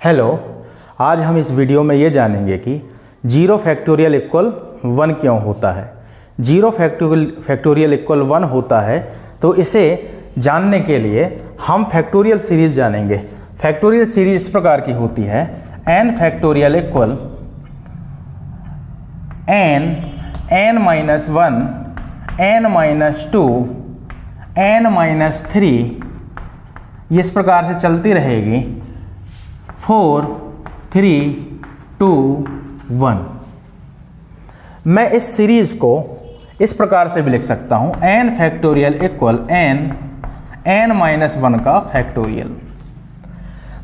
Hello, आज हम इस वीडियो में ये जानेंगे कि 0 फैक्टोरियल इक्वल 1 क्यों होता है। 0 फैक्टोरियल इक्वल 1 होता है तो इसे जानने के लिए हम फैक्टोरियल सीरीज जानेंगे। फैक्टोरियल सीरीज इस प्रकार की होती है n factorial equal n minus 1 n minus 2 n minus 3, ये इस प्रकार से चलती रहेगी 4 3 2 1। मैं इस सीरीज को इस प्रकार से भी लिख सकता हूं n factorial equal n minus 1 का फैक्टोरियल।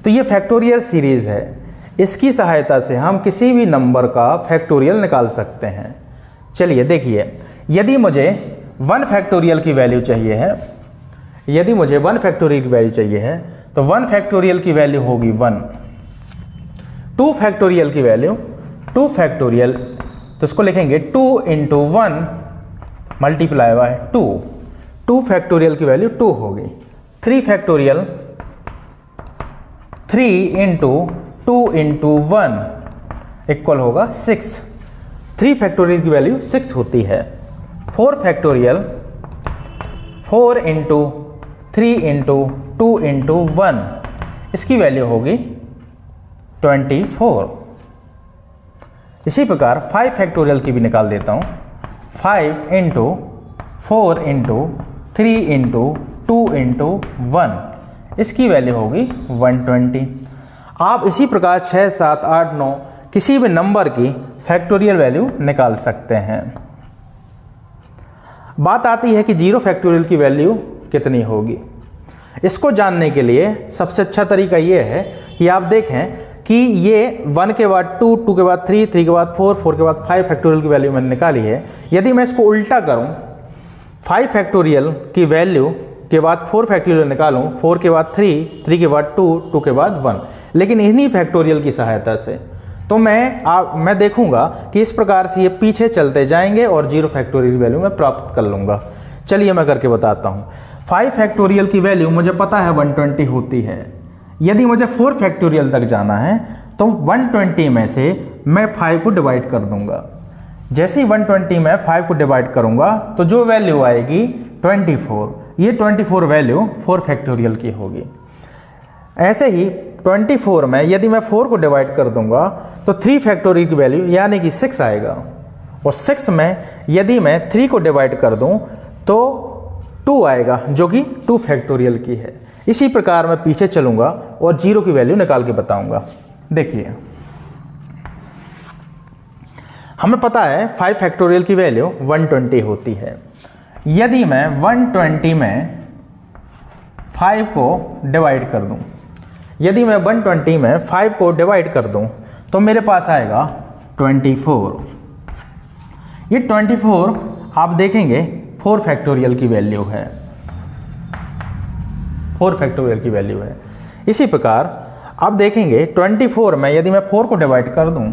तो ये फैक्टोरियल सीरीज है, इसकी सहायता से हम किसी भी नंबर का फैक्टोरियल निकाल सकते हैं। चलिए देखिए, यदि मुझे 1 फैक्टोरियल की वैल्यू चाहिए है, यदि मुझे 1 फैक्टोरियल की वैल्यू चाहिए है तो 1 फैक्टोरियल की वैल्यू होगी 1। 2 फैक्टोरियल की वैल्यू 2 फैक्टोरियल, तो इसको लिखेंगे 2 इंटू 1 मल्टीप्लाई बाय 2। 2 फैक्टोरियल की वैल्यू 2 होगी। 3 फैक्टोरियल 3 इंटू 2 इंटू 1 इक्वल होगा 6। 3 फैक्टोरियल की वैल्यू 6 होती है। 4 फैक्टोरियल 4 इंटू 3 इंटू 2 इंटू 1, इसकी वैल्यू होगी 24। इसी प्रकार 5 फैक्टोरियल की भी निकाल देता हूँ। 5 इंटू 4 इंटू 3 इंटू 2 इंटू 1, इसकी वैल्यू होगी 120। आप इसी प्रकार 6 7 8 9 किसी भी नंबर की फैक्टोरियल वैल्यू निकाल सकते हैं। बात आती है कि 0 फैक्टोरियल की वैल्यू कितनी होगी। इसको जानने के लिए सबसे अच्छा तरीका ये है कि आप देखें कि ये 1 के बाद 2, 2 के बाद 3, 3 के बाद 4, 4 के बाद 5 फैक्टोरियल की वैल्यू मैंने निकाली है। यदि मैं इसको उल्टा करूं, 5 फैक्टोरियल की वैल्यू के बाद 4 फैक्टोरियल निकालूं, 4 के बाद 3, 3 के बाद 2, 2 के बाद 1, लेकिन इन्हीं फैक्टोरियल की सहायता से तो मैं देखूंगा कि इस प्रकार से ये पीछे चलते जाएंगे और 0 फैक्टोरियल की वैल्यू मैं प्राप्त कर लूंगा। चलिए मैं करके बताता हूँ। 5 फैक्टोरियल की वैल्यू मुझे पता है 120 होती है। यदि मुझे 4 फैक्टोरियल तक जाना है तो 120 में से मैं 5 को डिवाइड कर दूंगा। जैसे ही 120 में 5 को डिवाइड करूंगा तो जो वैल्यू आएगी 24, ये 24 वैल्यू 4 फैक्टोरियल की होगी। ऐसे ही 24 में यदि मैं 4 को डिवाइड कर दूंगा तो 3 फैक्टोरियल की वैल्यू यानी कि 6 आएगा, और 6 में यदि मैं 3 को डिवाइड कर दूं तो 2 आएगा जो कि 2 फैक्टोरियल की है। इसी प्रकार मैं पीछे चलूंगा और 0 की वैल्यू निकाल के बताऊंगा। देखिए, हमें पता है 5 फैक्टोरियल की वैल्यू 120 होती है। यदि मैं 120 में 5 को डिवाइड कर दूं, यदि मैं 120 में 5 को डिवाइड कर दूं तो मेरे पास आएगा 24। ये 24 आप देखेंगे 4 फैक्टोरियल की वैल्यू है, 4 फैक्टोरियल की वैल्यू है। इसी प्रकार आप देखेंगे 24 में यदि मैं 4 को डिवाइड कर दूं,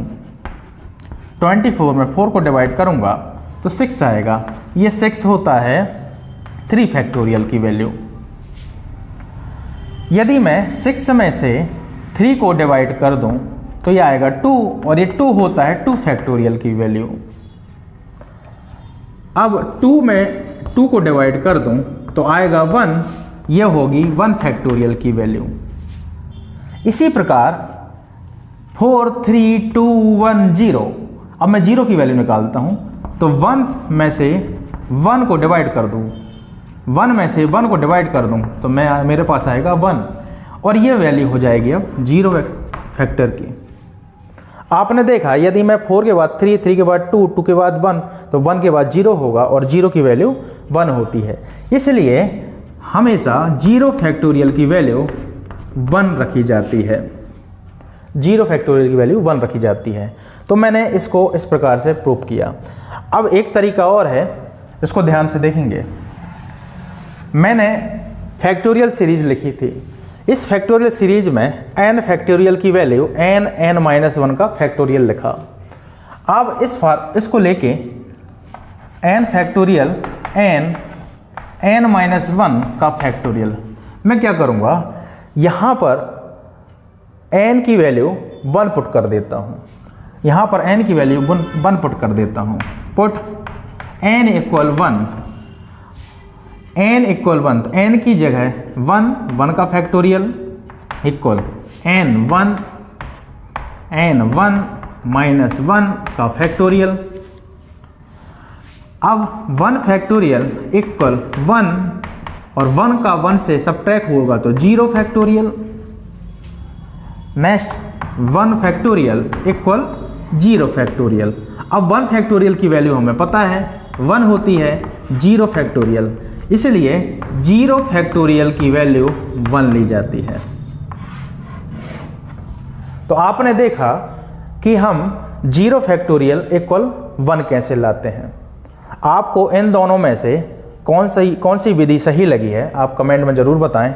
24 में 4 को डिवाइड करूंगा तो 6 आएगा। ये 6 होता है 3 फैक्टोरियल की वैल्यू। यदि मैं 6 में से 3 को डिवाइड कर दूं तो ये आएगा 2, और ये 2 होता है 2 फैक्टोरियल की वैल्यू। अब 2 में 2 को डिवाइड कर दूं तो आएगा 1, यह होगी 1 फैक्टोरियल की वैल्यू। इसी प्रकार 4 3 2 1 0। अब मैं 0 की वैल्यू निकालता हूं तो 1 में से 1 को डिवाइड कर दूं, 1 में से 1 को डिवाइड कर दूं तो मेरे पास आएगा 1, और ये वैल्यू हो जाएगी अब 0 फैक्टर की। आपने देखा यदि मैं 4 के बाद 3, 3 के बाद 2, 2 के बाद 1, तो 1 के बाद 0 होगा, और 0 की वैल्यू 1 होती है। इसलिए हमेशा 0 फैक्टोरियल की वैल्यू 1 रखी जाती है। 0 फैक्टोरियल की वैल्यू 1 रखी जाती है। तो मैंने इसको इस प्रकार से प्रूव किया। अब एक तरीका और है, इसको ध्यान से देखेंगे। मैंने फैक्टोरियल सीरीज लिखी थी। इस फैक्टोरियल सीरीज में n फैक्टोरियल की वैल्यू n माइनस 1 का फैक्टोरियल लिखा। अब इसको लेके n फैक्टोरियल n माइनस 1 का फैक्टोरियल मैं क्या करूँगा, यहाँ पर n की वैल्यू 1 पुट कर देता हूँ। यहाँ पर n की वैल्यू 1 पुट कर देता हूँ। Put n equal 1, n equal 1, तो n की जगह 1 का फैक्टोरियल इक्वल n1 माइनस 1 का फैक्टोरियल। अब 1 फैक्टोरियल इक्वल 1 और 1 का 1 से सब्ट्रैक्ट होगा तो 0 factorial. Next 1 factorial equal 0 factorial. अब 1 फैक्टोरियल की वैल्यू हमें पता है 1 होती है 0 फैक्टोरियल, इसलिए 0 फैक्टोरियल की वैल्यू 1 ली जाती है। तो आपने देखा कि हम 0 फैक्टोरियल इक्वल 1 कैसे लाते हैं। आपको इन दोनों में से कौन सी विधि सही लगी है आप कमेंट में ज़रूर बताएं।